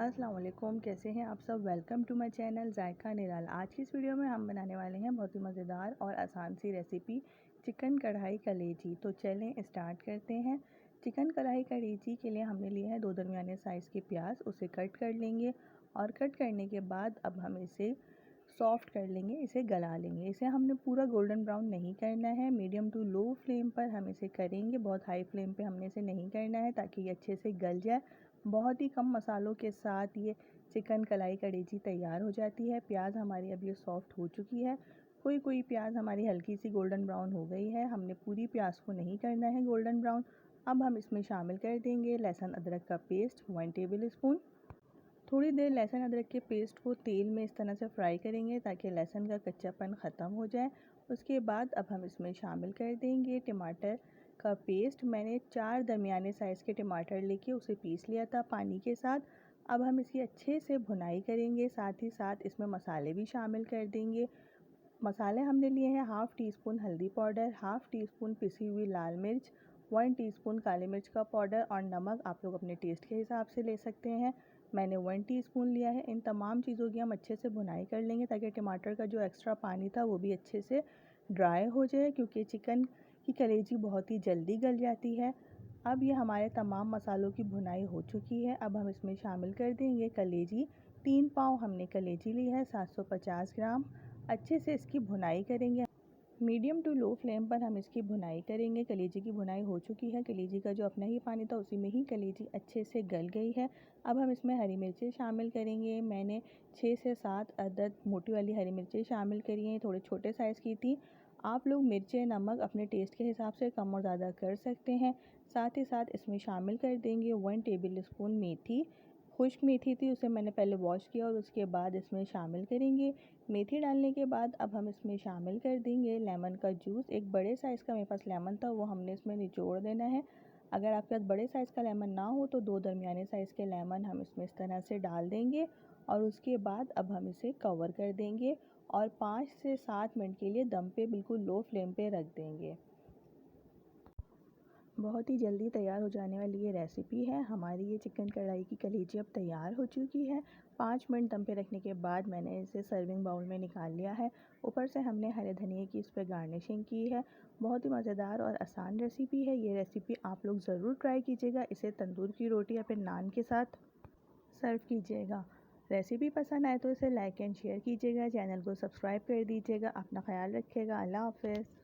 अस्सलाम वालेकुम, कैसे हैं आप सब। वेलकम टू माय चैनल जायका निराल। आज की इस वीडियो में हम बनाने वाले हैं बहुत ही मज़ेदार और आसान सी रेसिपी चिकन कढ़ाई कलेजी। तो चलें स्टार्ट करते हैं। चिकन कढ़ाई कलेजी के लिए हमने लिए हैं 2 दरमियाने साइज़ के प्याज। उसे कट कर लेंगे और कट करने के बाद अब हम इसे सॉफ़्ट कर लेंगे, इसे गला लेंगे। इसे हमने पूरा गोल्डन ब्राउन नहीं करना है, मीडियम टू लो फ्लेम पर हम इसे करेंगे। बहुत हाई फ्लेम पे हमने इसे नहीं करना है ताकि ये अच्छे से गल जाए। बहुत ही कम मसालों के साथ ये चिकन कलाई कलेजी तैयार हो जाती है। प्याज हमारी अब ये सॉफ़्ट हो चुकी है। कोई प्याज हमारी हल्की सी गोल्डन ब्राउन हो गई है। हमने पूरी प्याज को नहीं करना है गोल्डन ब्राउन। अब हम इसमें शामिल कर देंगे लहसुन अदरक का पेस्ट 1 टेबल स्पून। थोड़ी देर लहसुन अदरक के पेस्ट को तेल में इस तरह से फ्राई करेंगे ताकि लहसुन का कच्चापन ख़त्म हो जाए। उसके बाद अब हम इसमें शामिल कर देंगे टमाटर का पेस्ट। मैंने 4 दरमियाने साइज़ के टमाटर लेके उसे पीस लिया था पानी के साथ। अब हम इसकी अच्छे से भुनाई करेंगे, साथ ही साथ इसमें मसाले भी शामिल कर देंगे। मसाले हमने लिए हैं हाफ़ टी स्पून हल्दी पाउडर, हाफ़ टी स्पून पिसी हुई लाल मिर्च, 1 टीस्पून काली मिर्च का पाउडर और नमक आप लोग अपने टेस्ट के हिसाब से ले सकते हैं। मैंने 1 टीस्पून लिया है। इन तमाम चीज़ों की हम अच्छे से भुनाई कर लेंगे ताकि टमाटर का जो एक्स्ट्रा पानी था वो भी अच्छे से ड्राई हो जाए, क्योंकि चिकन की कलेजी बहुत ही जल्दी गल जाती है। अब ये हमारे तमाम मसालों की भुनाई हो चुकी है। अब हम इसमें शामिल कर देंगे कलेजी। 3 पाव हमने कलेजी ली है, 750 ग्राम। अच्छे से इसकी भुनाई करेंगे। मीडियम टू लो फ्लेम पर हम इसकी भुनाई करेंगे। कलेजी की भुनाई हो चुकी है। कलेजी का जो अपना ही पानी था उसी में ही कलेजी अच्छे से गल गई है। अब हम इसमें हरी मिर्चें शामिल करेंगे। मैंने 6 से 7 अदद मोटी वाली हरी मिर्चें शामिल करी हैं, थोड़े छोटे साइज़ की थी। आप लोग मिर्चें नमक अपने टेस्ट के हिसाब से कम और ज़्यादा कर सकते हैं। साथ ही साथ इसमें शामिल कर देंगे 1 टेबल स्पून मेथी। खुश्क मेथी थी, उसे मैंने पहले वॉश किया और उसके बाद इसमें शामिल करेंगे। मेथी डालने के बाद अब हम इसमें शामिल कर देंगे लेमन का जूस। एक बड़े साइज़ का मेरे पास लेमन था, वो हमने इसमें निचोड़ देना है। अगर आपके पास बड़े साइज़ का लेमन ना हो तो 2 दरमियाने साइज़ के लेमन हम इसमें इस तरह से डाल देंगे और उसके बाद अब हम इसे कवर कर देंगे और 5 से 7 मिनट के लिए दम पे बिल्कुल लो फ्लेम पे रख देंगे। बहुत ही जल्दी तैयार हो जाने वाली ये रेसिपी है। हमारी ये चिकन कढ़ाई की कलेजी अब तैयार हो चुकी है। 5 मिनट दम पे रखने के बाद मैंने इसे सर्विंग बाउल में निकाल लिया है। ऊपर से हमने हरे धनिए की इस पर गार्निशिंग की है। बहुत ही मज़ेदार और आसान रेसिपी है। ये रेसिपी आप लोग ज़रूर ट्राई कीजिएगा। इसे तंदूर की रोटी या फिर नान के साथ सर्व कीजिएगा। रेसिपी पसंद आए तो इसे लाइक एंड शेयर कीजिएगा। चैनल को सब्सक्राइब कर दीजिएगा। अपना ख्याल रखिएगा। अल्लाह हाफ़िज़।